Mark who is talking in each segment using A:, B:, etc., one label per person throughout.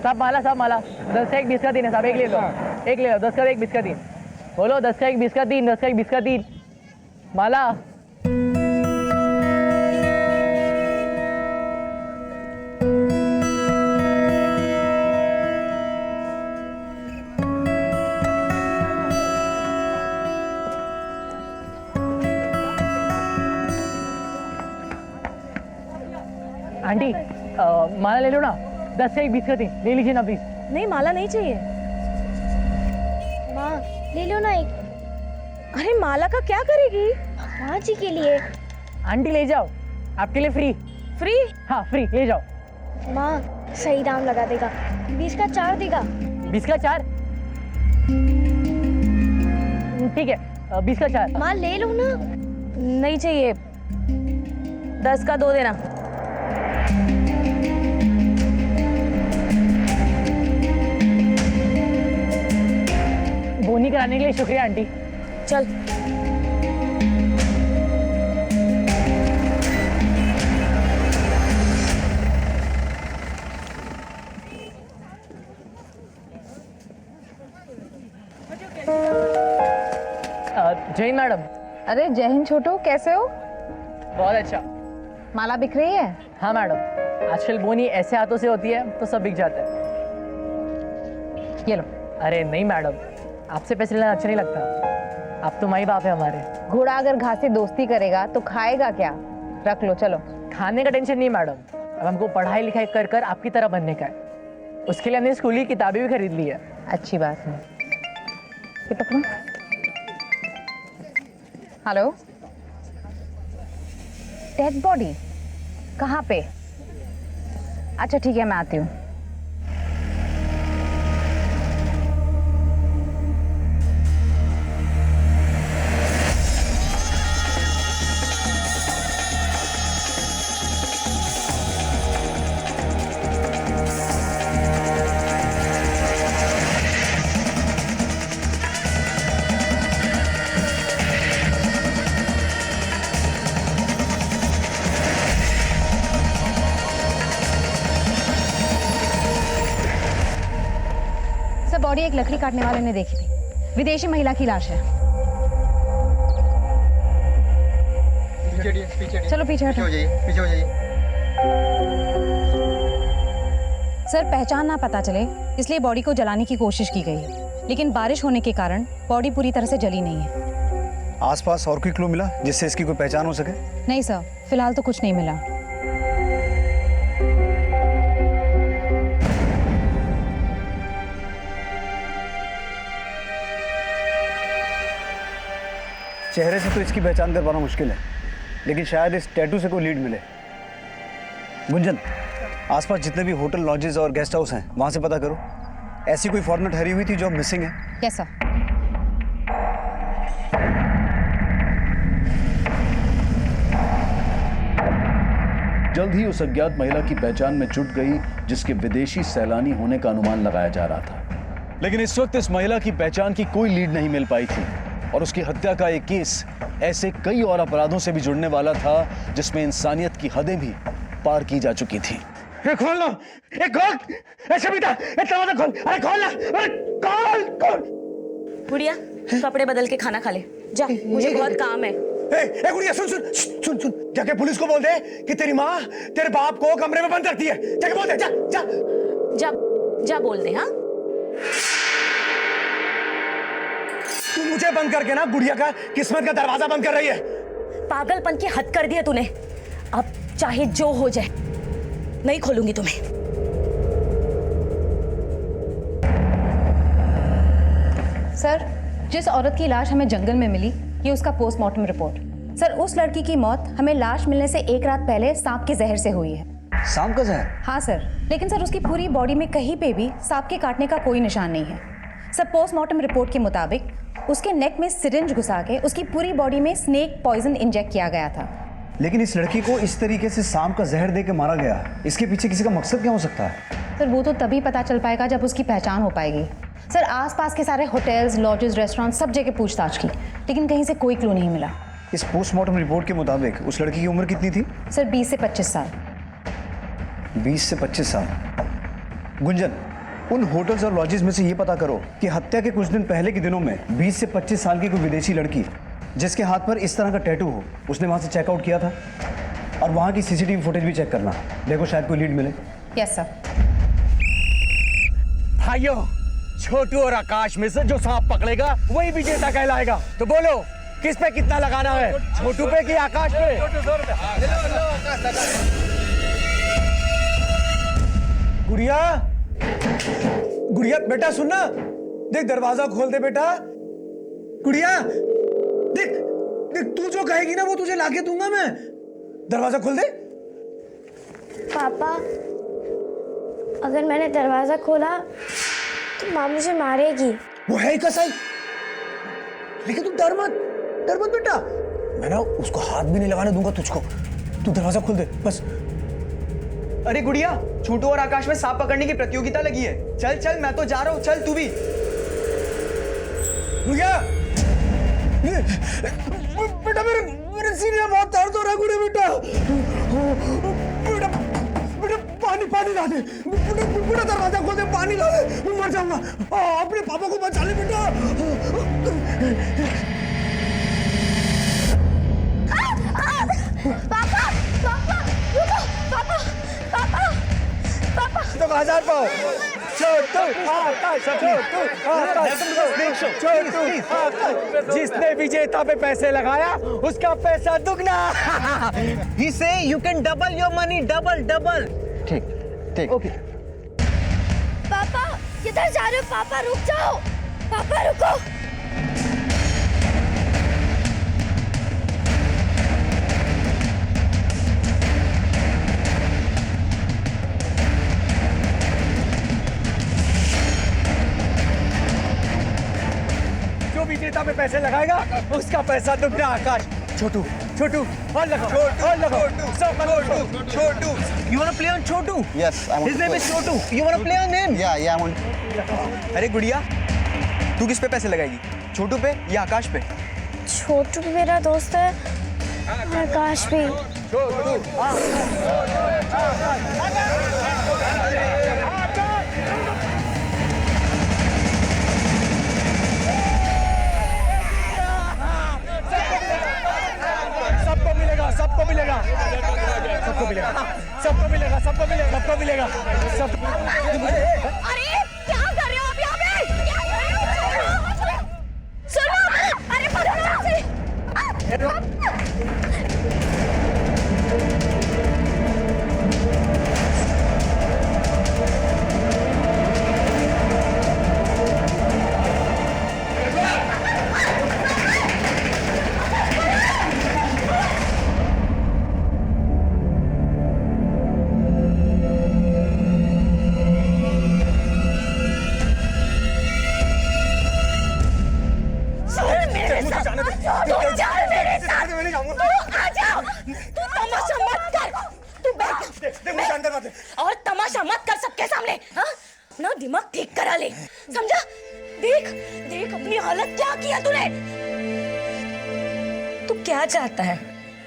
A: साहब माला 10 का एक 20 का 3 है साहब, एक ले लो 10 का एक 20 का 3 बोलो, 10 का एक 20 का 3, 10 का एक 20 का 3 माला। आंटी माला ले लो ना, 10 का एक 20 का 3 ले लीजिए ना प्लीज।
B: नहीं माला नहीं चाहिए।
C: माँ ले लो ना एक।
B: अरे माला का क्या करेगी?
C: माँ जी के लिए।
A: आंटी ले जाओ, आपके लिए फ्री।
B: फ्री?
A: हाँ फ्री, ले जाओ।
C: माँ सही दाम लगा देगा, 20 का 4 देगा।
A: 20 का 4 ठीक है, 20 का 4।
C: माँ ले लो ना।
B: नहीं चाहिए, 10 का 2 देना।
A: बोनी कराने के लिए शुक्रिया आंटी।
B: चल
A: जय मैडम।
D: अरे जय हिंद छोटू, कैसे हो?
A: बहुत अच्छा।
D: माला बिक रही है?
A: हाँ मैडम, आजकल बोनी ऐसे हाथों से होती है तो सब बिक जाता है।
D: ये लो।
A: अरे नहीं मैडम, आपसे पैसे लेना अच्छा नहीं लगता, आप तो माई बाप है हमारे।
D: घोड़ा अगर घास से दोस्ती करेगा तो खाएगा क्या? रख लो, चलो।
A: खाने का टेंशन नहीं मैडम, अब हमको पढ़ाई लिखाई कर कर आपकी तरह बनने का है। उसके लिए हमने स्कूल की किताबें भी खरीद ली है।
D: अच्छी बात है। ये पकड़ो। हेलो, डेड बॉडी कहाँ पे? अच्छा ठीक है, मैं आती हूँ। बॉडी एक लकड़ी काटने वाले ने देखी थी, विदेशी महिला की लाश है। चलो पीछे हटो।
E: पीछे हो जाइए।
D: सर पहचान ना पता चले इसलिए बॉडी को जलाने की कोशिश की गई है, लेकिन बारिश होने के कारण बॉडी पूरी तरह से जली नहीं है।
E: आसपास और कोई क्लू मिला जिससे इसकी कोई पहचान हो सके?
D: नहीं सर, फिलहाल तो कुछ नहीं मिला।
E: चेहरे से तो इसकी पहचान कर पाना मुश्किल है, लेकिन शायद इस टैटू से कोई लीड मिले। गुंजन, आसपास जितने भी होटल, लॉजेस और गेस्ट हाउस हैं वहां से पता करो, ऐसी कोई फॉरेनर ठहरी हुई थी जो मिसिंग है।
D: Yes sir.
F: जल्द ही उस अज्ञात महिला की पहचान में जुट गई जिसके विदेशी सैलानी होने का अनुमान लगाया जा रहा था, लेकिन इस वक्त इस महिला की पहचान की कोई लीड नहीं मिल पाई थी और उसकी हत्या का एक केस ऐसे कई और अपराधों से भी जुड़ने वाला था जिसमें इंसानियत की हदें भी पार की जा चुकी थी।
E: खोल लो, खोल, ऐसे बेटा, दरवाजा खोल, अरे खोल ना, अरे खोल, खोल।
B: गुड़िया कपड़े बदल के खाना खा ले जा, मुझे बहुत काम है।
E: ए गुड़िया सुन सुन सुन सुन, जाके पुलिस को बोल दे कि तेरी माँ तेरे बाप को कमरे में बंद रखती है। जाके बोल दे, जा जा
B: जा जा बोल दे। हाँ
E: तू मुझे बंद करके ना गुड़िया का किस्मत का दरवाजा बंद कर रही है।
B: पागलपन की हद कर दी है तूने, अब चाहे जो हो जाए नहीं खोलूंगी तुम्हें।
D: सर जिस औरत की लाश हमें जंगल में मिली, ये उसका पोस्टमार्टम रिपोर्ट। सर उस लड़की की मौत हमें लाश मिलने से एक रात पहले सांप के जहर से हुई है।
E: सांप का जहर?
D: हाँ सर, लेकिन सर उसकी पूरी बॉडी में कहीं पे भी सांप के काटने का कोई निशान नहीं है। सर पोस्टमार्टम रिपोर्ट के मुताबिक उसके नेक में सिरिंज घुसा के उसकी पूरी बॉडी में स्नेक पॉइजन इंजेक्ट किया गया था।
E: लेकिन इस लड़की को इस तरीके से सांप का जहर देके मारा गया, इसके पीछे किसी का मकसद क्या हो सकता है?
D: सर वो तो तभी पता चल पाएगा जब उसकी पहचान हो पाएगी। सर आसपास के सारे होटल्स, लॉजेस, रेस्टोरेंट सब जगह पूछताछ की, लेकिन कहीं से कोई क्लू नहीं मिला।
E: इस पोस्टमार्टम रिपोर्ट के मुताबिक उस लड़की की उम्र कितनी थी?
D: सर 20 से 25 साल।
E: 20 से 25 साल। गुंजन, उन होटल्स और लॉजेस में से ये पता करो कि हत्या के कुछ दिन पहले के दिनों में 20 से 25 साल की कोई विदेशी लड़की जिसके हाथ पर इस तरह का टैटू हो, उसने वहां से चेकआउट किया था। और वहां की सीसीटीवी फुटेज भी चेक करना, देखो शायद कोई लीड मिले।
D: Yes sir.
G: भाइयों, छोटू और आकाश में से जो सांप पकड़ेगा वही विजेता कहलाएगा। तो बोलो, किस पे कितना लगाना है, छोटू पे कि आकाश पे?
E: गुड़िया, गुड़िया बेटा सुनना, देख दरवाजा खोल दे बेटा। गुड़िया देख, देख तू जो कहेगी ना वो तुझे लाके दूंगा मैं। दरवाजा खोल दे।
C: पापा, अगर मैंने दरवाजा खोला तो माँ मुझे मारेगी।
E: वो है ही कसाई, लेकिन तू डर मत बेटा। मैं ना उसको हाथ भी नहीं लगाने दूंगा तुझको। तू दरवाजा खोल दे बस।
H: अरे गुड़िया, छोटू और आकाश में सांप पकड़ने की प्रतियोगिता लगी है। चल चल, मैं तो जा रहा हूँ, चल तू भी।
E: गुड़िया बेटा, मेरे सीने में बहुत दर्द हो रहा है। गुड़िया बेटा, बेटा बेटा पानी ला दे बेटा, दरवाजा खोल दे, पानी ला दे, मैं मर जाऊंगा। अपने पापा को बचा ले बेटा।
C: पापा पापा रुको, पापा पापा पापा।
G: तो 1000 पाओ। छोटू आकाश, छोटू आकाश, छोटू आकाश। जिसने विजेता पे पैसे लगाया उसका पैसा दुगना।
H: He say you can double your money, double।
E: ठीक
H: ओके।
C: पापा किधर जा रहे हो? पापा रुक जाओ, पापा रुको।
G: जो विजेता पे पैसे लगाएगा उसका पैसा दुगना। आकाश, छोटू और लगाओ, और लगाओ।
H: छोटू, you wanna play on Chhotu?
I: Yes, I want
H: His
I: to
H: name
I: play.
H: is Chhotu. You wanna play on him?
I: Yeah, I want.
H: अरे गुड़िया, तू किस पे पैसे लगाएगी, छोटू पे या आकाश पे?
C: छोटू भी मेरा दोस्त है, आकाश भी।
G: सबको मिलेगा।
B: अरे क्या कर रहे हो आप यहाँ पे? क्या कर रहे हो? सुनो, अरे पकड़ो यहाँ से। और तमाशा मत कर सबके सामने। हाँ, ना दिमाग ठीक करा ले, समझा? देख अपनी हालत क्या किया तूने। तू क्या चाहता है,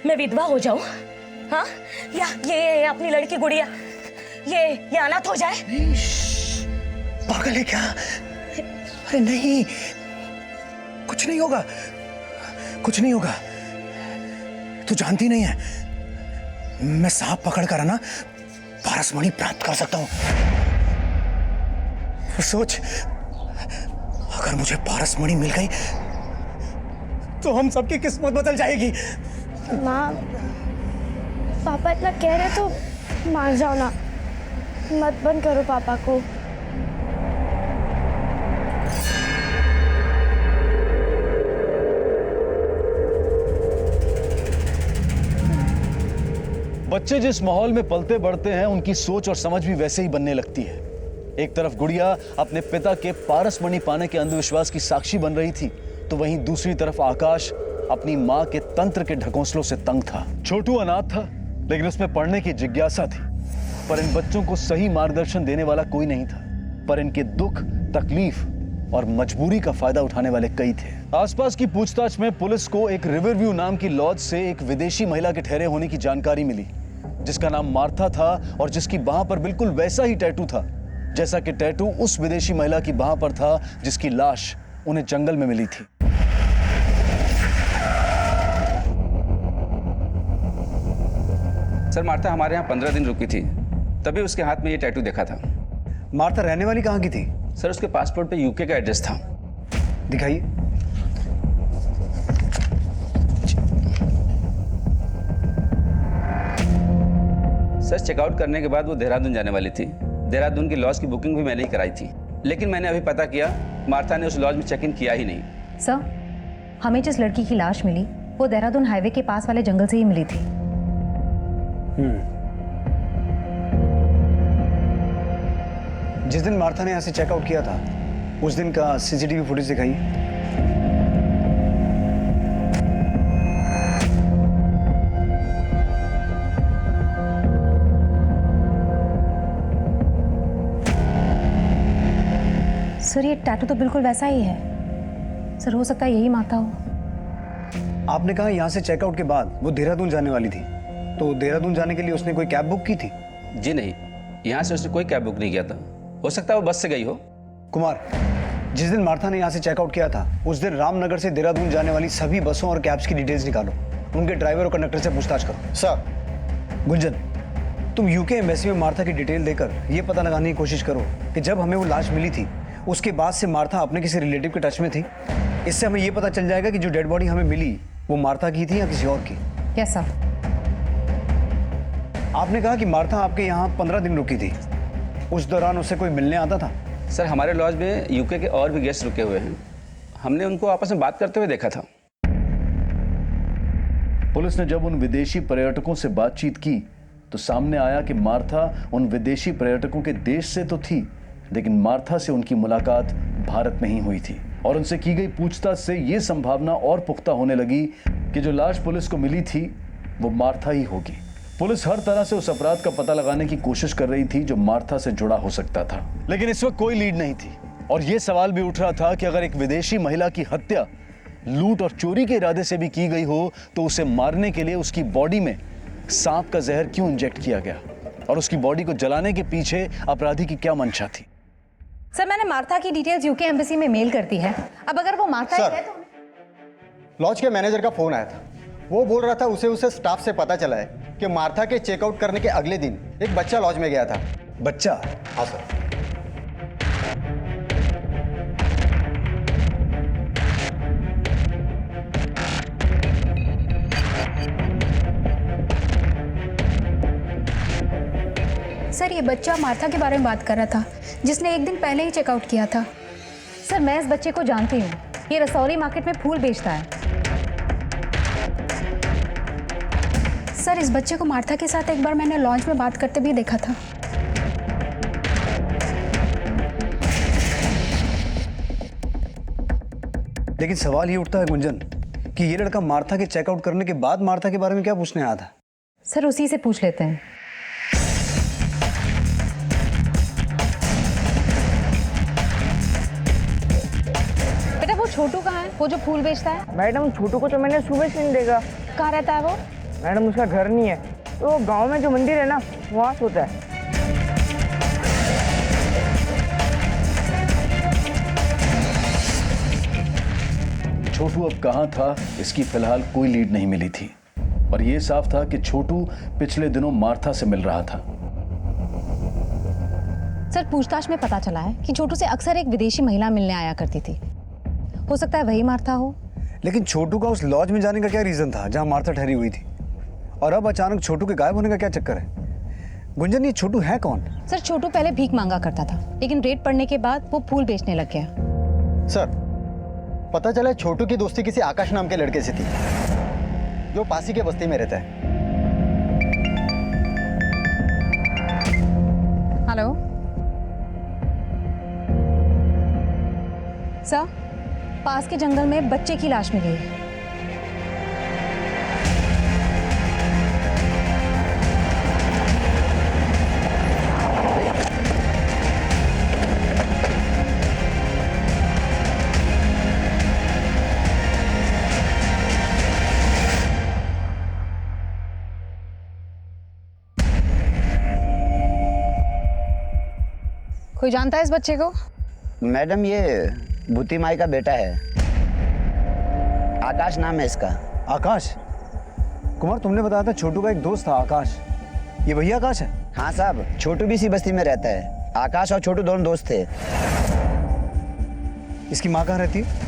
B: मैं विधवा हो जाऊं? हाँ, या ये अपनी लड़की गुड़िया ये अनाथ हो जाए?
E: पागल है क्या? अरे नहीं, कुछ नहीं होगा। तू जानती नहीं है, मैं सांप पकड़ कर ना पारसमणि प्राप्त कर सकता हूं। सोच, अगर मुझे पारसमणि मिल गई तो हम सबकी किस्मत बदल जाएगी।
C: माँ, पापा इतना कह रहे तो मान जाओ ना, मत बंद करो पापा को।
F: बच्चे जिस माहौल में पलते बढ़ते हैं उनकी सोच और समझ भी वैसे ही बनने लगती है। एक तरफ गुड़िया अपने पिता के पारसमणि पाने के अंधविश्वास की साक्षी बन रही थी, तो वहीं दूसरी तरफ आकाश अपनी मां के तंत्र के ढकोसलों से तंग था। छोटू अनाथ था, लेकिन उसमें पढ़ने की जिज्ञासा थी, पर इन बच्चों को सही मार्गदर्शन देने वाला कोई नहीं था। पर इनके दुख, तकलीफ और मजबूरी का फायदा उठाने वाले कई थे। आसपास की पूछताछ में पुलिस को एक रिवरव्यू नाम की लॉज से एक विदेशी महिला के ठहरे होने की जानकारी मिली, जिसका नाम मार्था था और जिसकी बाह पर बिल्कुल वैसा ही टैटू था जैसा कि टैटू उस विदेशी महिला की बाह पर था जिसकी लाश उन्हें जंगल में मिली थी।
J: सर मार्था हमारे यहाँ 15 दिन रुकी थी, तभी उसके हाथ में ये टैटू देखा था।
E: मार्था रहने वाली कहाँ की थी?
J: सर उसके पासपोर्ट पे यूके का एड्रेस था।
E: दिखाइए।
J: सर चेकआउट करने के बाद वो देहरादून जाने वाली थी। देहरादून की लॉज की बुकिंग भी मैंने ही कराई थी, लेकिन मैंने अभी पता किया मार्था ने उस लॉज में चेक इन किया ही नहीं।
D: सर, हमें जिस लड़की की लाश मिली वो देहरादून हाईवे के पास वाले जंगल से ही मिली थी।
E: जिस दिन मार्था ने यहाँ से चेकआउट किया था उस दिन का सीसीटीवी फुटेज दिखाइए।
D: सर ये टैटू तो बिल्कुल वैसा ही है। सर हो सकता है यही मार्था हो।
E: आपने कहा यहाँ से चेकआउट के बाद वो देहरादून जाने वाली थी, तो देहरादून जाने के लिए उसने कोई कैब बुक की थी?
J: जी नहीं, यहाँ से उसने कोई कैब बुक नहीं किया था। हो सकता है वो बस से गई हो।
E: कुमार, जिस दिन मार्था ने यहाँ से चेकआउट किया था उस दिन रामनगर से देहरादून जाने वाली सभी बसों और कैब्स की डिटेल्स निकालो। उनके ड्राइवर और कंडक्टर से पूछताछ करो।
I: सर।
E: गुंजन, तुम यूके एम्बेसी में मार्था की डिटेल देकर ये पता लगाने की कोशिश करो कि जब हमें वो लाश मिली थी उसके बाद से मार्था अपने किसी रिलेटिव के टच में थी। इससे हमें ये पता चल जाएगा कि जो डेड बॉडी हमें मिली वो मार्था की थी या किसी और की।
D: Yes sir.
E: आपने कहा कि मार्था आपके यहाँ 15 दिन रुकी थी, उस दौरान उससे कोई मिलने आता था?
J: सर हमारे लॉज में यूके के और भी गेस्ट रुके हुए हैं, हमने उनको आपस में बात करते हुए देखा था।
F: पुलिस ने जब उन विदेशी पर्यटकों से बातचीत की तो सामने आया कि मार्था उन विदेशी पर्यटकों के देश से तो थी, लेकिन मार्था से उनकी मुलाकात भारत में ही हुई थी। और उनसे की गई पूछताछ से यह संभावना और पुख्ता होने लगी कि जो लाश पुलिस को मिली थी वो मार्था ही होगी। पुलिस हर तरह से उस अपराध का पता लगाने की कोशिश कर रही थी जो मार्था से जुड़ा हो सकता था, लेकिन इस वक्त कोई लीड नहीं थी। और यह सवाल भी उठ रहा था कि अगर एक विदेशी महिला की हत्या लूट और चोरी के इरादे से भी की गई हो तो उसे मारने के लिए उसकी बॉडी में सांप का जहर क्यों इंजेक्ट किया गया, और उसकी बॉडी को जलाने के पीछे अपराधी की क्या मंशा थी।
D: सर मैंने मार्था की डिटेल्स यूके एम्बेसी में मेल कर दी है। अब अगर वो मार्था ही है तो
I: लॉज के मैनेजर का फोन आया था, वो बोल रहा था उसे स्टाफ से पता चला है कि मार्था के चेकआउट करने के अगले दिन एक बच्चा लॉज में गया था।
E: बच्चा?
I: हाँ सर।
C: सर ये बच्चा मार्था के बारे में बात कर रहा था जिसने एक दिन पहले ही चेकआउट किया था।
D: सर मैं इस बच्चे को जानती हूँ, ये रसौली मार्केट में फूल बेचता है।
C: सर इस बच्चे को मार्था के साथ एक बार मैंने लॉन्च में बात करते भी देखा था।
E: लेकिन सवाल ये उठता है गुंजन कि ये लड़का मार्था के चेकआउट करने के बाद मार्था के बारे में क्या पूछने आया था?
D: सर उसी से पूछ लेते हैं। बेटा वो छोटू कहाँ है, वो जो फूल बेचता है?
A: मैडम छोटू को तो मैंने सुबह से नहीं देखा।
D: कहाँ रहता है वो?
A: मैडम उसका घर नहीं है, तो गांव में जो मंदिर है ना वहाँ सोता है।
F: छोटू अब कहां था इसकी फिलहाल कोई लीड नहीं मिली थी, और यह साफ था कि छोटू पिछले दिनों मार्था से मिल रहा था।
D: सर पूछताछ में पता चला है कि छोटू से अक्सर एक विदेशी महिला मिलने आया करती थी। हो सकता है वही मार्था हो।
E: लेकिन छोटू का उस लॉज में जाने का क्या रीजन था जहां मार्था ठहरी हुई थी, और अब अचानक छोटू के गायब होने का क्या चक्कर है? गुंजन ये छोटू है कौन?
D: सर छोटू पहले भीख मांगा करता था, लेकिन रेड पड़ने के बाद वो फूल बेचने लग गया।
I: सर पता चला छोटू की दोस्ती किसी आकाश नाम के लड़के से थी जो पासी के बस्ती में रहता है।
D: हेलो सर, पास के जंगल में बच्चे की लाश मिली है। कोई जानता है इस बच्चे को?
K: मैडम ये भूती माई का बेटा है, आकाश नाम है इसका।
E: आकाश? कुमार तुमने बताया था छोटू का एक दोस्त था आकाश, ये वही आकाश है?
K: हाँ साहब, छोटू भी इसी बस्ती में रहता है। आकाश और छोटू दोनों दोस्त थे।
E: इसकी माँ कहाँ रहती है?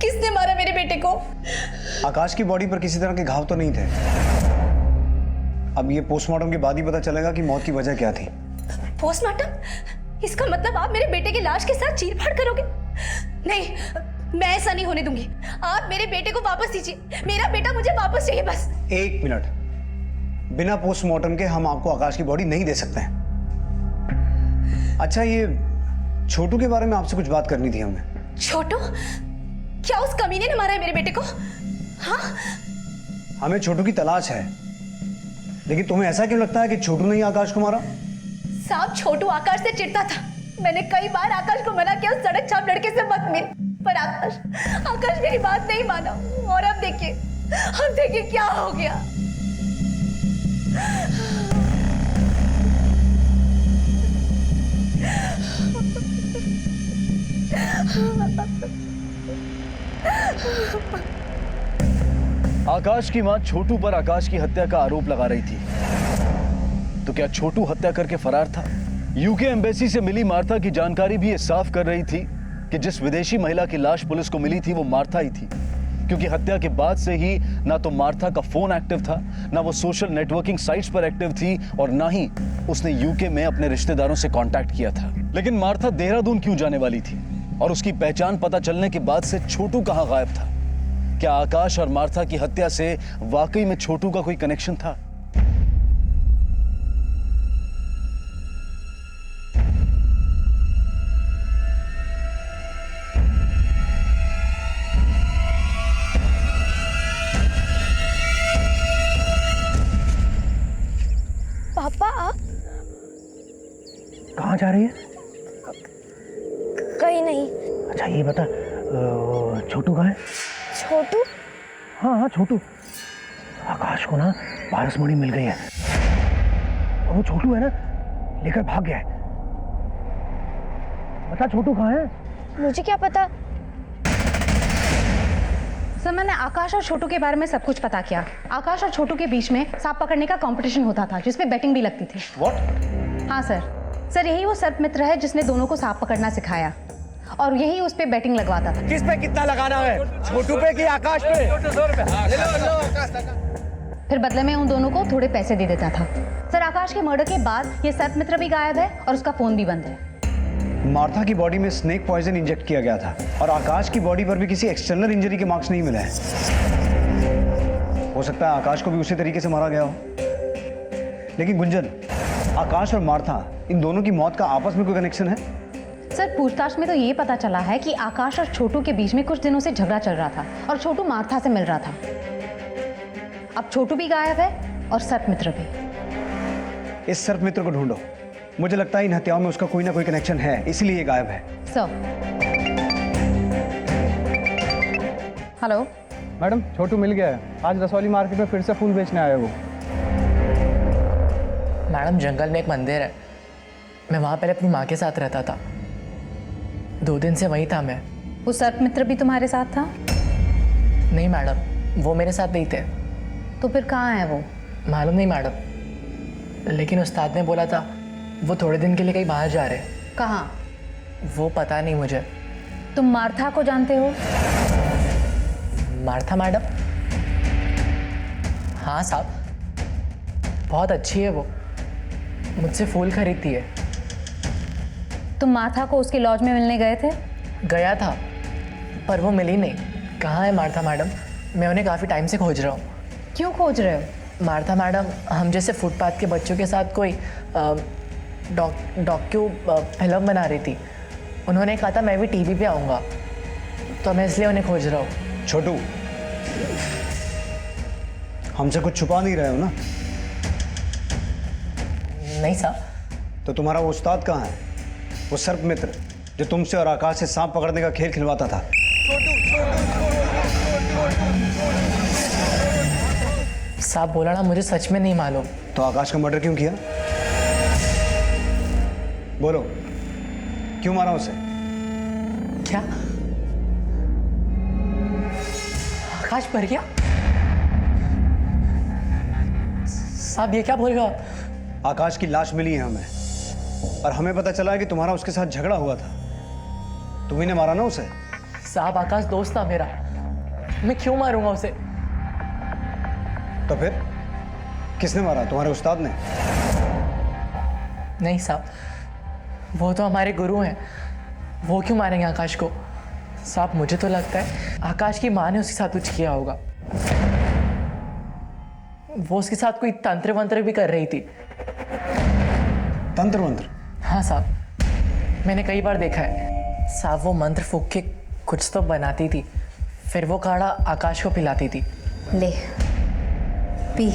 B: किसने मारा मेरे बेटे को?
E: आकाश की बॉडी पर किसी तरह के घाव तो नहीं थे। अब ये पोस्टमार्टम के बाद ही पता चलेगा कि मौत की वजह क्या थी।
B: पोस्टमार्टम? इसका मतलब आप मेरे बेटे की लाश के साथ चीर-फाड़ करोगे? नहीं, मैं ऐसा नहीं होने दूंगी। आप मेरे बेटे को वापस दीजिए। मेरा बेटा मुझे वापस चाहिए बस।
E: एक मिनट, बिना पोस्टमार्टम के हम आपको आकाश की बॉडी नहीं दे सकते हैं। अच्छा, ये छोटू के बारे में आपसे कुछ बात करनी थी हमें।
B: छोटू? क्या उस कमीने ने मारा है मेरे बेटे को? हाँ?
E: हमें छोटू की तलाश है, लेकिन तुम्हें ऐसा क्यों लगता है कि छोटू ने ही आकाश को मारा?
B: साहब, छोटू आकाश से चिढ़ता था। मैंने कई बार आकाश को मना किया उस सड़क छाप लड़के से मत मिल, पर आकाश मेरी बात नहीं माना। और अब देखिए क्या हो गया।
F: आकाश की मां छोटू पर आकाश की हत्या का आरोप लगा रही थी, तो क्या छोटू हत्या करके फरार था? यूके एम्बेसी से मिली मार्था की जानकारी भी ये साफ कर रही थी कि जिस विदेशी महिला की लाश पुलिस को मिली थी वो मार्था ही थी, क्योंकि हत्या के बाद से ही ना तो मार्था का फोन एक्टिव था, ना वो सोशल नेटवर्किंग साइट्स पर एक्टिव थी, और ना ही उसने यूके में अपने रिश्तेदारों से कांटेक्ट किया था। लेकिन मार्था देहरादून क्यों जाने वाली थी, और उसकी पहचान पता चलने के बाद से छोटू कहां गायब था? क्या आकाश और मार्था की हत्या से वाकई में छोटू का कोई कनेक्शन था?
C: पापा आप
A: कहाँ जा रही है?
C: कहीं नहीं।
A: अच्छा ये बता, छोटू कहाँ है?
C: छोटू?
A: हाँ छोटू। आकाश को ना पारसमणि मिल गई है, और वो छोटू है ना लेकर भाग गया है। बता छोटू कहाँ है?
C: मुझे क्या पता।
D: सर, मैंने आकाश और छोटू के बारे में सब कुछ पता किया। आकाश और छोटू के बीच में सांप पकड़ने का कंपटीशन होता था, जिसपे बेटिंग भी लगती थी।
E: What?
D: हाँ सर, यही वो सर्प मित्र है जिसने दोनों को सांप पकड़ना सिखाया, और यही उस पे बेटिंग लगवाता था।
G: किस पे कितना लगाना है, छोटू पे कि आकाश पे?
D: फिर बदले में उन दोनों को थोड़े पैसे दे देता था। सर, आकाश के मर्डर के बाद ये सर्प मित्र भी गायब है और उसका फोन भी बंद है।
E: मार्था की बॉडी में स्नेक पॉइजन इंजेक्ट किया गया था, और आकाश की बॉडी पर भी किसी एक्सटर्नल इंजरी के मार्क्स नहीं मिले हैं। हो सकता है आकाश को भी उसी तरीके से मारा गया हो। लेकिन गुंजन, आकाश और मार्था, इन दोनों की मौत का आपस में कोई कनेक्शन है?
D: सर, पूछताछ में तो ये पता चला है कि आकाश और छोटू के बीच में कुछ दिनों से झगड़ा चल रहा था, और छोटू मार्था से मिल रहा था। अब छोटू भी गायब है और सर्प मित्र भी।
E: इस सर्प मित्र को ढूंढो। मुझे लगता है इन हत्याओं में उसका कोई ना कोई कनेक्शन है, इसलिए ये गायब है।
D: सर। हेलो
L: मैडम, छोटू मिल गया है। आज रसौली मार्केट में फिर से फूल बेचने आया वो।
A: मैडम, जंगल में एक मंदिर है, मैं वहाँ पहले अपनी माँ के साथ रहता था। 2 दिन से वहीं था मैं।
D: वो सर्प मित्र भी तुम्हारे साथ था?
A: नहीं मैडम, वो मेरे साथ नहीं थे।
D: तो फिर कहाँ है वो?
A: मालूम नहीं मैडम, लेकिन उस्ताद ने बोला था वो थोड़े दिन के लिए कहीं बाहर जा रहे।
D: कहाँ?
A: वो पता नहीं मुझे।
D: तुम मार्था को जानते हो?
A: Martha madam? हाँ साहब, बहुत अच्छी है वो, मुझसे फूल खरीदती है।
D: तुम मार्था को उसके लॉज में मिलने गए थे?
A: गया था, पर वो मिली नहीं। कहाँ है मार्था मैडम? मैं उन्हें काफ़ी टाइम से खोज रहा हूँ।
D: क्यों खोज रहे हो?
A: मार्था मैडम हम जैसे फुटपाथ के बच्चों के साथ कोई डॉक्यू फिल्म बना रही थी। उन्होंने कहा था मैं भी टीवी पे आऊँगा, तो मैं इसलिए उन्हें खोज रहा हूँ।
E: छोटू, हमसे कुछ छुपा नहीं रहे हो ना?
A: नहीं साहब।
E: तो तुम्हारा वो उस्ताद कहाँ है, वो सर्प मित्र जो तुमसे और आकाश से सांप पकड़ने का खेल खिलवाता था?
A: साहब बोला ना, मुझे सच में नहीं मालूम।
E: तो आकाश का मर्डर क्यों किया? बोलो, क्यों मारा उसे?
A: क्या आकाश मर गया? साहब ये क्या बोल रहे हो आप?
E: आकाश की लाश मिली है हमें, और हमें पता चला है कि तुम्हारा उसके साथ झगड़ा हुआ था। तुम्ही ने मारा ना उसे?
A: साहब आकाश दोस्त था मेरा, मैं क्यों मारूंगा उसे?
E: तो फिर किसने मारा? तुम्हारे उस्ताद ने?
A: नहीं साहब, वो तो हमारे गुरु हैं, वो क्यों मारेंगे आकाश को? साहब मुझे तो लगता है आकाश की माँ ने उसके साथ कुछ किया होगा। वो उसके साथ कोई तंत्र वंत्र भी कर रही थी।
E: तंत्र मंत्र?
A: हाँ साहब, मैंने कई बार देखा है। साहब वो मंत्र फूक के कुछ तो बनाती थी, फिर वो काढ़ा आकाश को पिलाती थी।
D: ले पी।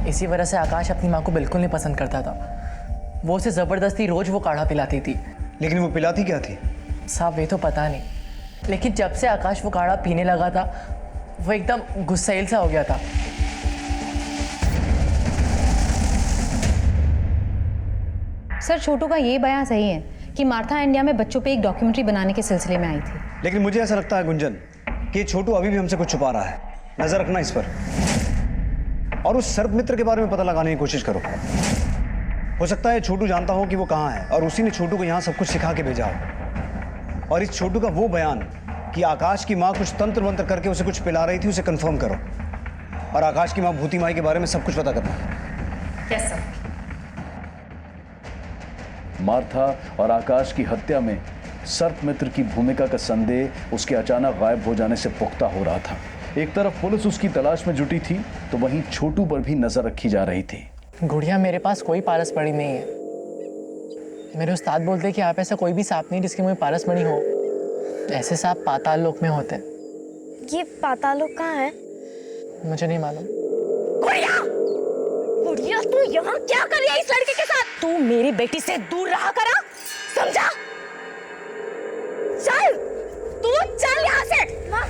A: इसी वजह से आकाश अपनी माँ को बिल्कुल नहीं पसंद करता था। वो उसे जबरदस्ती रोज वो काढ़ा पिलाती थी।
E: लेकिन वो पिलाती क्या थी?
A: साहब ये तो पता नहीं, लेकिन जब से आकाश वो काढ़ा पीने लगा था, वो एकदम गुस्सैल सा हो गया था।
D: सर छोटू का ये बयान सही है कि मार्था इंडिया में बच्चों पे एक डॉक्यूमेंट्री बनाने के सिलसिले में आई थी।
E: लेकिन मुझे ऐसा लगता है गुंजन कि ये छोटू अभी भी हमसे कुछ छुपा रहा है। नजर रखना इस पर, और उस सर्प मित्र के बारे में पता लगाने की कोशिश करो। हो सकता है छोटू जानता हो कि वो कहाँ है, और उसी ने छोटू को यहाँ सब कुछ सिखा के भेजा हो। और इस छोटू का वो बयान कि आकाश की माँ कुछ तंत्र मंत्र करके उसे कुछ पिला रही थी, उसे कंफर्म करो। और आकाश की माँ भूती माई के बारे में सब कुछ पता करना।
D: Yes sir.
F: मार्था और आकाश की हत्या में सर्प मित्र की भूमिका का संदेह उसके अचानक गायब हो जाने से पुख्ता हो रहा था। एक तरफ पुलिस उसकी तलाश में जुटी थी, तो वहीं छोटू पर भी नजर रखी जा रही थी।
A: गुड़िया, मेरे पास कोई पारस पड़ी नहीं है। मेरे उस्ताद बोलते हैं कि आप ऐसा कोई भी सांप नहीं जिसके मुंह में पारस पड़ी हो। ऐसे सांप पाताल लोक में होते हैं।
C: ये पाताल लोक कहाँ है?
A: मुझे नहीं मालूम।
C: गुड़िया! गुड़िया, तू यहाँ क्या कर रही है इस लड़के के साथ? तू मेरी बेटी से दूर रहा करा, समझा? चल, तू चल यहाँ से। माँ।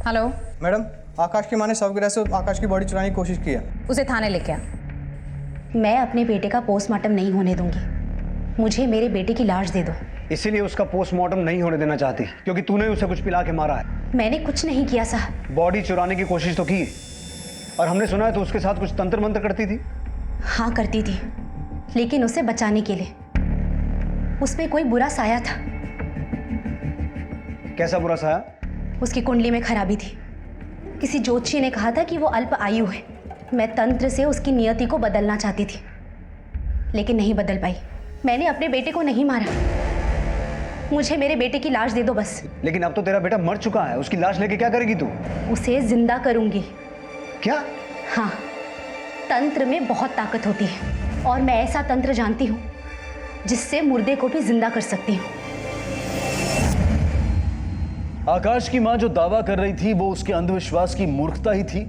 D: हेलो
L: मैडम, आकाश की माँ ने शवगृह से आकाश की बॉडी चुराने की कोशिश की है।
D: उसे थाने लेके आ।
B: मैं अपने बेटे का पोस्टमार्टम नहीं होने दूंगी। मुझे मेरे बेटे की लाश दे दो।
E: इसीलिए उसका पोस्टमार्टम नहीं होने देना चाहती, क्योंकि तूने उसे कुछ पिला के मारा है।
B: मैंने कुछ नहीं किया साहब।
E: बॉडी चुराने की कोशिश तो की, और हमने सुना है तो उसके साथ कुछ तंत्र मंत्र करती थी।
B: हाँ करती थी, लेकिन उसे बचाने के लिए। उसमें कोई बुरा साया था।
E: कैसा बुरा साया?
B: उसकी कुंडली में खराबी थी। किसी ज्योतिषी ने कहा था कि वो अल्प आयु है। मैं तंत्र से उसकी नियति को बदलना चाहती थी, लेकिन नहीं बदल पाई। मैंने अपने बेटे को नहीं मारा। मुझे मेरे बेटे की लाश दे दो बस।
E: लेकिन अब तो तेरा बेटा मर चुका है, उसकी लाश लेके क्या करेगी तू?
B: उसे जिंदा करूंगी।
E: क्या?
B: हाँ, तंत्र में बहुत ताकत होती है, और मैं ऐसा तंत्र जानती हूँ जिससे मुर्दे को भी जिंदा कर सकती हूँ।
F: आकाश की मां जो दावा कर रही थी वो उसके अंधविश्वास की मूर्खता ही थी,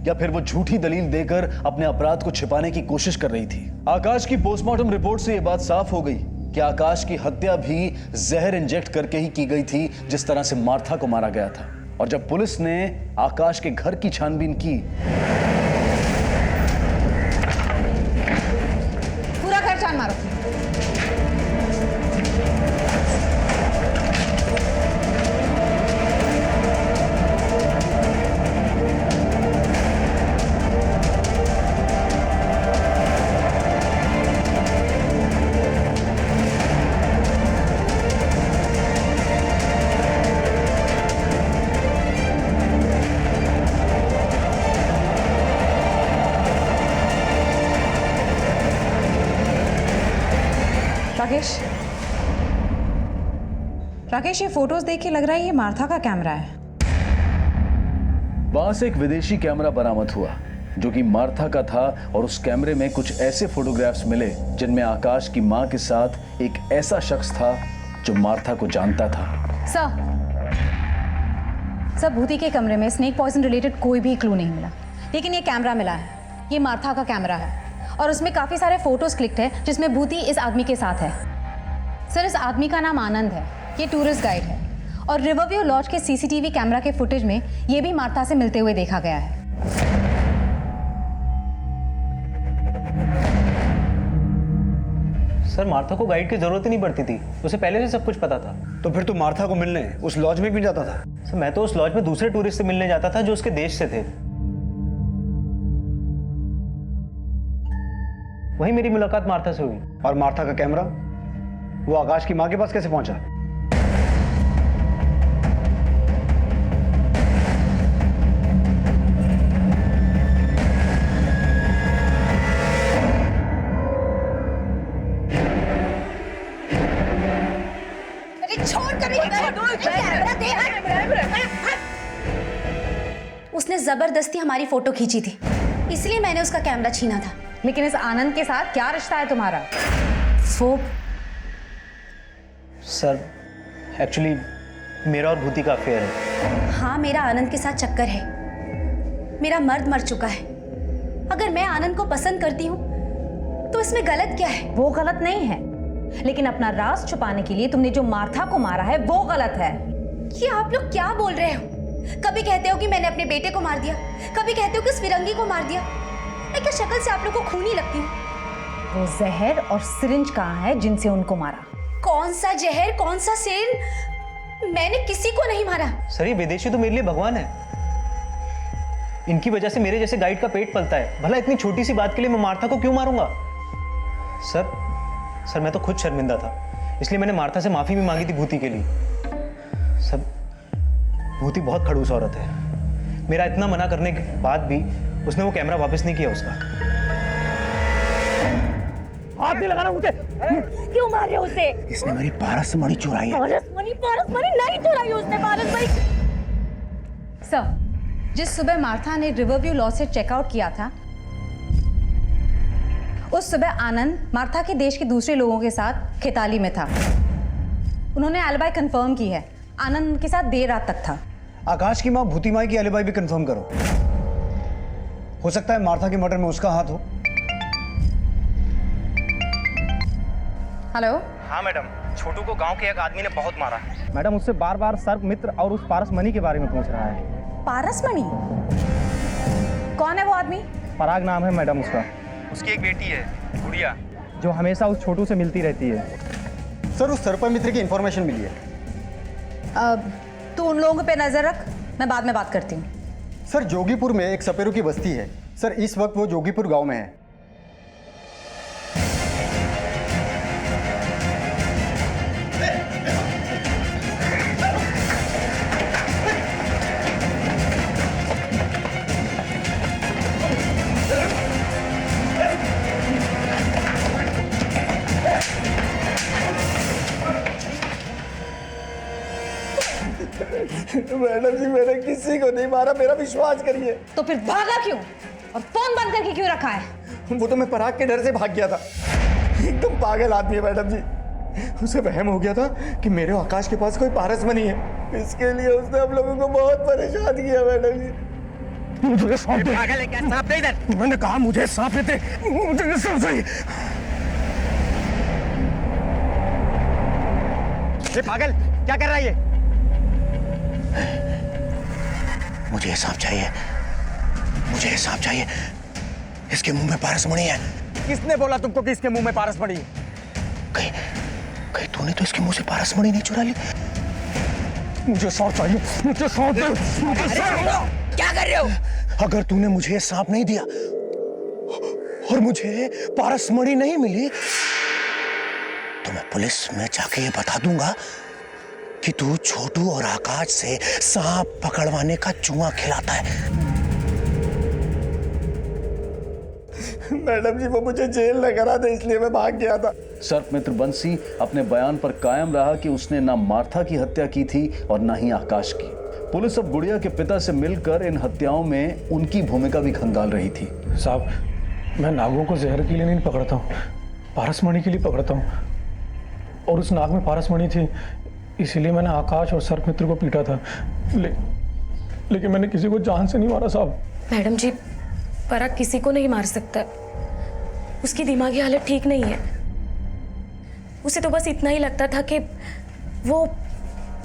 F: या फिर वो झूठी दलील देकर अपने अपराध को छिपाने की कोशिश कर रही थी? आकाश की पोस्टमार्टम रिपोर्ट से यह बात साफ हो गई कि आकाश की हत्या भी जहर इंजेक्ट करके ही की गई थी, जिस तरह से मार्था को मारा गया था। और जब पुलिस ने आकाश के घर की छानबीन की,
D: पूरा घर छान मारो। राकेश, ये फोटोज देख के लग रहा है ये मार्था का कैमरा है।
F: वहां से एक विदेशी कैमरा बरामद हुआ जो कि मार्था का था और उस कैमरे में कुछ ऐसे फोटोग्राफ्स मिले जिनमें आकाश की मां के साथ एक ऐसा शख्स था जो मार्था को जानता था।
D: सर, भूति के कमरे में स्नेक पॉइजन रिलेटेड कोई भी क्लू नहीं मिला, लेकिन ये कैमरा मिला है। ये मार्था का कैमरा है और उसमें काफी सारे फोटोज क्लिक्ड है जिसमें भूति इस आदमी के साथ है। सर, इस आदमी का नाम आनंद है, ये टूरिस्ट गाइड है और रिवरव्यू लॉज के सीसीटीवी कैमरा के फुटेज में ये भी मार्था से मिलते हुए देखा गया है।
G: सर, मार्था को गाइड की जरूरत ही नहीं पड़ती थी, उसे पहले से सब कुछ पता था।
E: तो फिर तू मार्था को मिलने उस लॉज में क्यों जाता था?
G: सर, मैं तो उस लॉज में दूसरे टूरिस्ट से मिलने जाता था जो उसके देश से थे। वही मेरी मुलाकात मार्था से हुई।
E: और मार्था का कैमरा वो आकाश की मां के पास कैसे पहुंचा?
B: उसने जबरदस्ती हमारी फोटो खींची थी, इसलिए मैंने उसका कैमरा छीना था।
D: लेकिन इस आनंद के साथ क्या रिश्ता है तुम्हारा?
B: वो
G: सर, एक्चुअली मेरा और भूति का अफेयर है।
B: हाँ, मेरा आनंद के साथ चक्कर है। मेरा मर्द मर चुका है। अगर मैं आनंद को पसंद करती हूँ तो इसमें गलत क्या है?
D: वो गलत नहीं है, लेकिन अपना राज छुपाने के लिए तुमने जो मार्था को मारा है वो गलत है।
B: ये आप लोग क्या बोल रहे हो? कभी कहते हो कि मैंने अपने बेटे को मार दिया, कभी कहते हो कि उस फिरंगी को मार दिया। मैं क्या शक्ल से आप लोग को खूनी लगती हूँ?
D: वो जहर और सिरिंज कहाँ है जिनसे उनको मारा?
B: कौन सा जहर, कौन सा सिरिंज? मैंने किसी को नहीं मारा।
G: सर, ये विदेशी तो मेरे लिए भगवान है। इनकी वजह से मेरे जैसे गाइड का पेट पलता है। भला इतनी छोटी सी बात के लिए मैं मार्था को क्यों मारूंगा? सर, मैं तो खुद शर्मिंदा था, इसलिए मैंने मार्था से माफी भी मांगी थी भूति के लिए। सर, भूति बहुत खड़ूस औरत है। मेरा इतना मना करने के बाद भी उसने वो कैमरा वापस नहीं किया उसका।
M: हाथ नहीं लगाना मुझे।
B: क्यों मार रहे हो उसे?
M: इसने मेरी पारसमणि चुराई है।
B: पारसमणि नहीं चुराई उसने। पारसमणि।
D: सर, जिस सुबह मार्था ने रिवरव्यू लॉज से चेकआउट किया था, उस सुबह आनंद मार्था के देश के दूसरे लोगों के साथ खिताली में था। उन्होंने एलिबाई कंफर्म की है। आनंद उनके साथ देर रात तक था।
E: आकाश की मां भूति माई की एलिबाई भी कंफर्म करो। हो सकता है मार्था के मर्डर में उसका हाथ हो।
D: हेलो।
L: हाँ मैडम, छोटू को गांव के एक आदमी ने बहुत मारा। मैडम, उससे बार बार सर्प मित्र और उस पारसमणि के बारे में पूछ रहा है।
D: पारसमणि? कौन है वो आदमी?
L: पराग नाम है मैडम उसका।
M: उसकी एक बेटी है, गुड़िया,
L: जो हमेशा उस छोटू से मिलती रहती है।
I: सर, उस सर्प मित्र की इंफॉर्मेशन मिली है।
D: तू उन लोगों पे नजर रख, मैं बाद में बात करती हूँ।
I: सर, जोगीपुर में एक सपेरू की बस्ती है। सर, इस वक्त वो जोगीपुर गांव में है।
G: मैडम जी, मैंने किसी को नहीं मारा, मेरा विश्वास करिए।
D: तो फिर भागा क्यों और फोन बंद करके क्यों रखा है?
G: वो तो मैं पराग के डर से भाग गया था। एकदम पागल आदमी है मैडम जी। उसे वहम हो गया था कि मेरे आकाश के पास कोई पारसमणि है। इसके लिए उसने हम लोगों को बहुत परेशान किया मैडम जी।
M: मुझे सांप दे। पागल है क्या? सांप दे इधर। मैंने कहा मुझे सांप दे। मुझे सांप चाहिए।
G: ये पागल क्या कर रहा है ये?
M: मुझे सांप चाहिए, मुझे सांप चाहिए। इसके मुंह में पारसमणि है।
G: किसने बोला तुमको कि इसके मुंह में पारसमणि है?
M: कहीं तूने तो इसके मुंह से पारसमणि नहीं चुरा ली। मुझे सांप चाहिए, मुझे सांप दे।
B: क्या कर रहे हो?
M: अगर तूने मुझे सांप नहीं दिया और मुझे पारसमणि नहीं मिली तो मैं पुलिस में जाके ये बता दूंगा कि तू छोटू और आकाश से सांप पकड़वाने का जुआ खिलाता है।
G: मैडम जी, वो मुझे जेल न करा दे, इसलिए मैं भाग गया था।
F: सर्प मित्र बंसी अपने बयान पर कायम रहा कि उसने ना मार्था की हत्या की थी और ना ही आकाश की। पुलिस अब गुड़िया के पिता से मिलकर इन हत्याओं में उनकी भूमिका भी खंगाल रही थी।
N: साहब, मैं नागों को जहर के लिए नहीं पकड़ता हूँ, पारसमणि के लिए पकड़ता हूँ। और उस नाग में पारसमणि थी, इसीलिए मैंने आकाश और सर्प मित्र को पीटा था। लेकिन मैंने किसी को जान से नहीं मारा साहब।
O: मैडम जी, पराग किसी को नहीं मार सकता। उसकी दिमागी हालत ठीक नहीं है। उसे तो बस इतना ही लगता था कि वो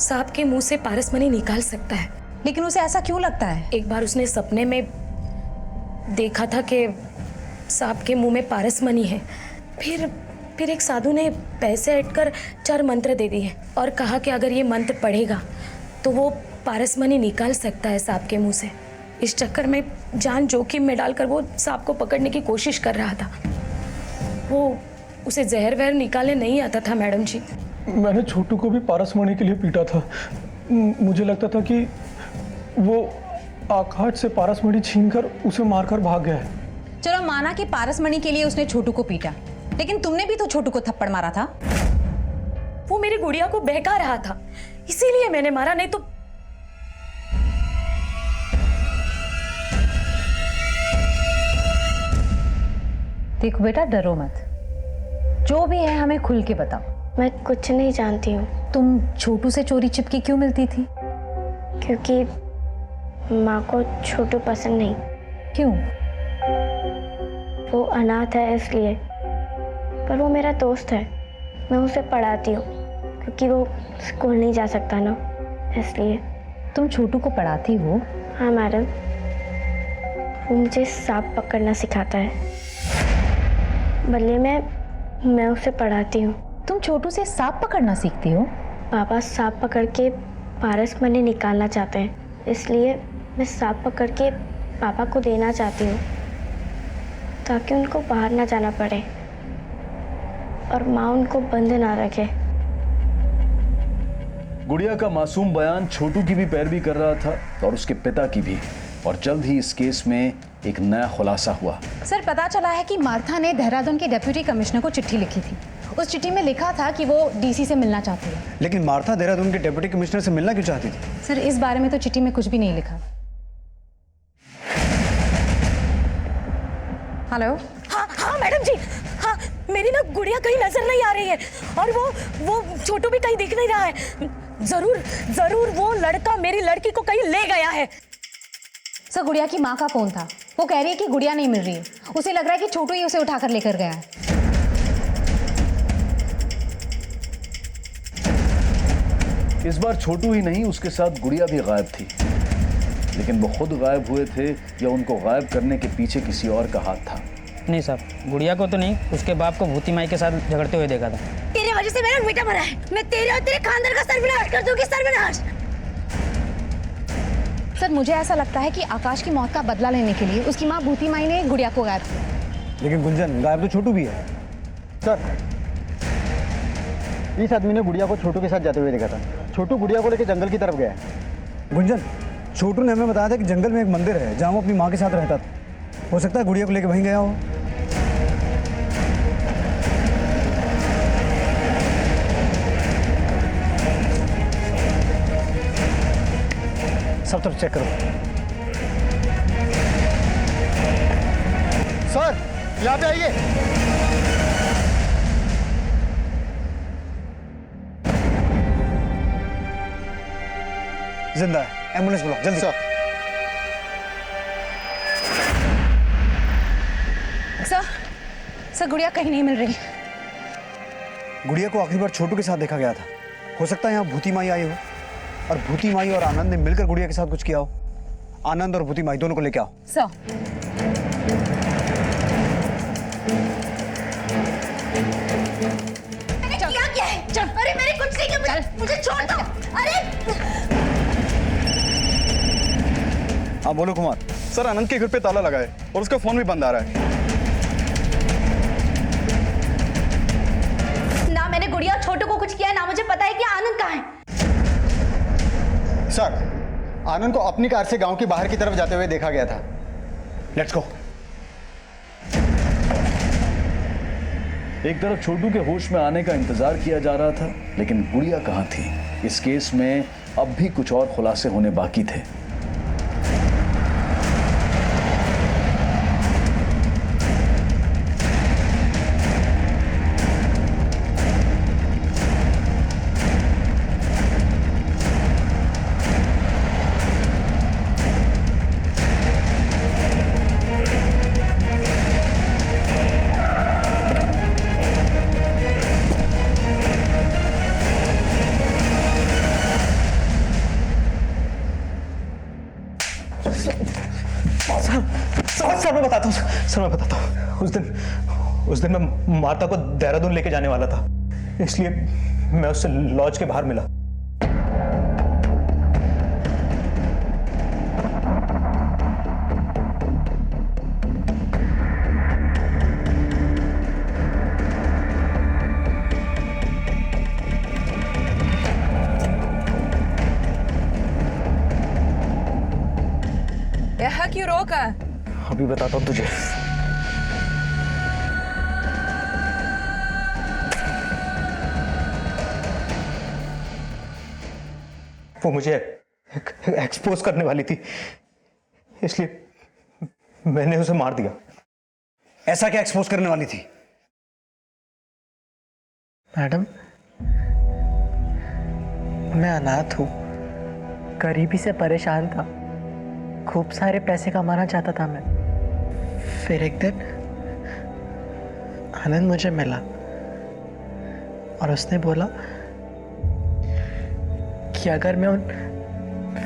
O: सांप के मुंह से पारसमणि निकाल सकता है।
D: लेकिन उसे ऐसा क्यों लगता है?
O: एक बार उसने सपने में देखा था कि सांप के मुंह में पारसमणि है। फिर एक साधु ने पैसे ऐंठकर 4 मंत्र दे दिए और कहा कि अगर ये मंत्र पढ़ेगा तो वो पारसमणि निकाल सकता है सांप के मुंह से। इस चक्कर में जान जोखिम में डालकर वो सांप को पकड़ने की कोशिश कर रहा था। वो उसे जहर वहर निकालने नहीं आता था मैडम जी।
N: मैंने छोटू को भी पारसमणि के लिए पीटा था। मुझे लगता था कि वो आकाश से पारसमणि छीनकर उसे मारकर भाग गया है।
D: चलो माना कि पारसमणि के लिए उसने छोटू को पीटा, लेकिन तुमने भी तो छोटू को थप्पड़ मारा था।
O: वो मेरी गुड़िया को बहका रहा था, इसीलिए मैंने मारा, नहीं तो।
D: देखो बेटा, डरो मत, जो भी है हमें खुल के बताओ।
C: मैं कुछ नहीं जानती हूँ।
D: तुम छोटू से चोरी छिपके क्यों मिलती थी?
C: क्योंकि माँ को छोटू पसंद नहीं।
D: क्यों?
C: वो अनाथ है इसलिए। पर वो मेरा दोस्त है, मैं उसे पढ़ाती हूँ क्योंकि वो स्कूल नहीं जा सकता ना, इसलिए।
D: तुम छोटू को पढ़ाती हो?
C: हाँ मैडम, वो मुझे सांप पकड़ना सिखाता है, बदले में मैं उसे पढ़ाती हूँ।
D: तुम छोटू से सांप पकड़ना सीखती हो?
C: पापा सांप पकड़ के पारसमणि निकालना चाहते हैं, इसलिए मैं सांप पकड़ के पापा को देना चाहती हूँ ताकि उनको बाहर ना जाना पड़े और माँ उनको बंद ना रखे।
F: गुड़िया का मासूम बयान छोटू की भी पैरवी कर रहा था और उसके पिता की भी, और जल्द ही इस केस में एक नया खुलासा हुआ।
D: सर, पता चला है कि मार्था ने देहरादून के डिप्टी कमिश्नर को चिट्ठी लिखी थी। उस चिट्ठी में लिखा था कि वो डीसी से मिलना चाहती है।
E: लेकिन मार्था देहरादून के डिप्टी कमिश्नर से मिलना क्यों चाहती थी?
D: सर, इस बारे में तो चिट्ठी में कुछ भी नहीं लिखा। हेलो।
O: हाँ मैडम जी, हाँ, मेरी ना गुड़िया कहीं नजर नहीं आ रही है और वो छोटू भी कहीं दिख नहीं रहा है। जरूर वो लड़का मेरी लड़की को कहीं ले गया है।
D: सर, गुड़िया की माँ का फोन था, वो कह रही है कि गुड़िया नहीं मिल रही है। उसे लग रहा है कि छोटू ही उसे उठाकर लेकर गया है।
F: इस बार छोटू ही नहीं, उसके साथ गुड़िया भी गायब थी। लेकिन वो खुद गायब हुए थे या उनको गायब करने के पीछे किसी और का हाथ था?
L: नहीं साहब, गुड़िया को तो नहीं, उसके बाप को भूती माई के साथ झगड़ते हुए देखा था।
B: तेरे वजह से मेरा बेटा मरा है। मैं तेरे और तेरे खानदान का सर्वनाश कर दूंगी, सर्वनाश।
D: सर, मुझे ऐसा लगता है कि आकाश की मौत का बदला लेने के लिए उसकी माँ भूती माई ने गुड़िया को गायब किया।
E: लेकिन गुंजन, गायब तो छोटू भी है।
I: सर, इस आदमी ने गुड़िया को छोटू के साथ जाते हुए देखा था। छोटू गुड़िया को लेकर जंगल की तरफ गया है।
E: गुंजन, छोटू ने हमें बताया था कि जंगल में एक मंदिर है जहाँ वो अपनी माँ के साथ रहता था। हो सकता है गुड़िया को लेकर वहीं गया हो। सब तरफ चेक करो।
I: सर, यहाँ पे आइए।
E: जिंदा है, एम्बुलेंस बुलाओ जल्दी।
D: सर, गुड़िया कहीं नहीं मिल रही।
E: गुड़िया को आखिरी बार छोटू के साथ देखा गया था। हो सकता है यहाँ भूती माई आई हो और भूती माई और आनंद ने मिलकर गुड़िया के साथ कुछ किया हो। आनंद और भूती माई दोनों को लेके आओ।
D: सर,
B: क्या है? अरे मेरी कुछ नहीं किया, मुझे छोड़ दो। अरे
I: हाँ बोलो कुमार।
P: सर, आनंद के घर पे ताला लगा है और उसका फोन भी बंद आ रहा है।
B: ना मैंने गुड़िया और छोटू को कुछ किया है, ना मुझे पता है कि आनंद कहाँ है।
I: सर, आनंद को अपनी कार से गांव के बाहर की तरफ जाते हुए देखा गया था।
E: Let's go.
F: एक तरफ छोटू के होश में आने का इंतजार किया जा रहा था, लेकिन गुड़िया कहाँ थी? इस केस में अब भी कुछ और खुलासे होने बाकी थे।
L: सर मैं बताता हूँ उस दिन मैं माता को देहरादून लेके जाने वाला था, इसलिए मैं उससे लॉज के बाहर मिला।
Q: यहाँ क्यों रोका?
L: अभी बताता हूँ तुझे। वो मुझे एक्सपोज करने वाली थी, इसलिए मैंने उसे मार दिया।
E: ऐसा क्या एक्सपोज करने वाली थी?
A: मैडम, मैं अनाथ हूँ, गरीबी से परेशान था, खूब सारे पैसे कमाना चाहता था मैं। फिर एक दिन आनंद मुझे मिला और उसने बोला कि अगर मैं उन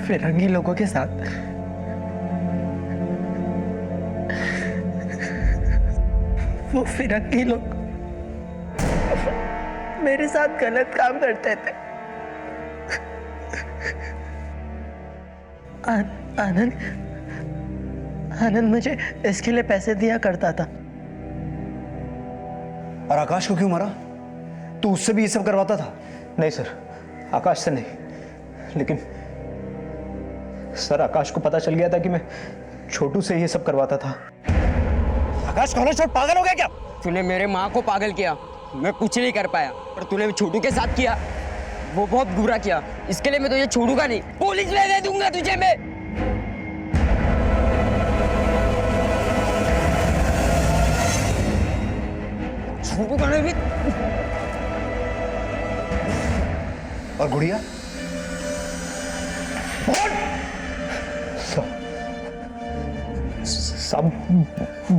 A: फिरंगी लोगों के साथ वो फिरंगी लोग मेरे साथ गलत काम करते थे। आनंद मुझे इसके लिए पैसे दिया करता था।
E: और आकाश को क्यों मारा? तू उससे भी ये सब करवाता था?
L: नहीं सर, आकाश से नहीं, लेकिन सर आकाश को पता चल गया था कि मैं छोटू से ये सब करवाता था।
E: आकाश कॉलेज छोड़ पागल हो गया क्या?
R: तूने मेरे माँ को पागल किया, मैं कुछ नहीं कर पाया, पर तूने छोटू के साथ किया, वो बहुत बुरा किया। इसके लिए मैं तुझे छोड़ूंगा नहीं, पुलिस में दे दूंगा तुझे मैं। छोटू का भी।
E: और गुड़िया?
L: सब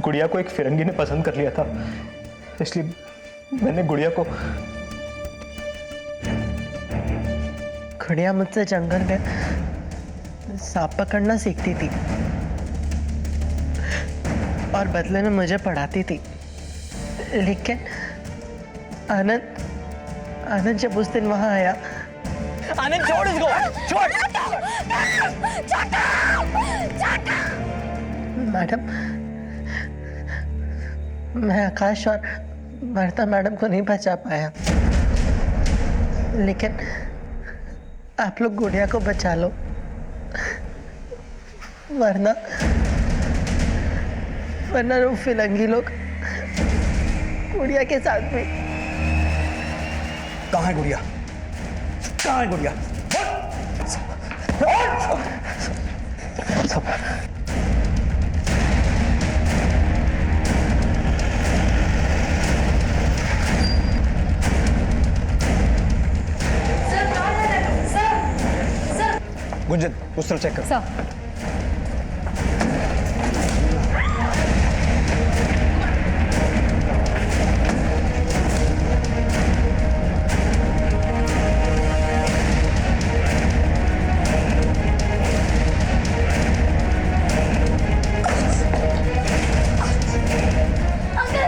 L: गुड़िया को एक फिरंगी ने पसंद कर लिया था, इसलिए मैंने गुड़िया को।
A: गुड़िया मुझसे जंगल में सांप पकड़ना सीखती थी और बदले में मुझे पढ़ाती थी, लेकिन आनंद जब उस दिन वहां आया।
L: आनंद छोड़ इसको, छोड़।
A: मैडम, मैं आकाश और वर्ता मैडम को नहीं बचा पाया, लेकिन आप लोग गुड़िया को बचा लो, वरना वो फिरंगी लोग गुड़िया के साथ भी।
E: कहाँ है गुड़िया? कहाँ है गुड़िया? गुंजन, उस तरफ चेक कर।
D: सर,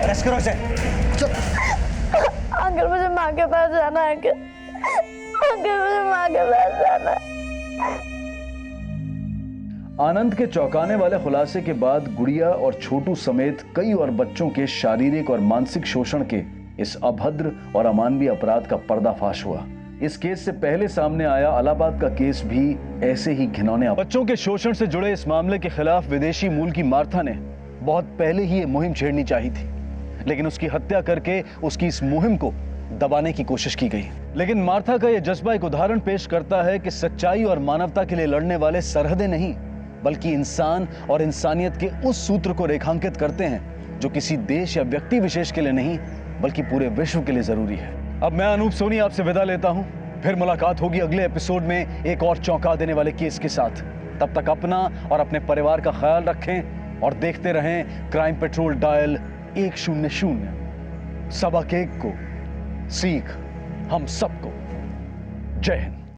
E: अरेस्ट करो इसे।
C: अंकल मुझे माँ के पास जाना है। अंकल मुझे माँ के पास जाना है।
F: आनंद के चौंकाने वाले खुलासे के बाद गुड़िया और छोटू समेत कई और बच्चों के शारीरिक और मानसिक शोषण के इस अभद्र और अमानवीय अपराध का पर्दाफाश हुआ। इस केस से पहले सामने आया इलाहाबाद का केस भी ऐसे ही घिनौने। बच्चों के शोषण से जुड़े इस मामले के खिलाफ विदेशी मूल की मार्था ने बहुत पहले ही ये मुहिम छेड़नी चाहिए थी, लेकिन उसकी हत्या करके उसकी इस मुहिम को दबाने की कोशिश की गई। लेकिन मार्था का यह जज्बा एक उदाहरण पेश करता है कि सच्चाई और मानवता के लिए लड़ने वाले सरहदें नहीं, बल्कि इंसान और इंसानियत के उस सूत्र को रेखांकित करते हैं जो किसी देश या व्यक्ति विशेष के लिए नहीं, बल्कि पूरे विश्व के लिए जरूरी है। अब मैं अनूप सोनी आपसे विदा लेता हूं। फिर मुलाकात होगी अगले एपिसोड में एक और चौंका देने वाले केस के साथ। तब तक अपना और अपने परिवार का ख्याल रखें और देखते रहें क्राइम पेट्रोल डायल 100। सबक एक को सीख हम सबको। जय हिंद।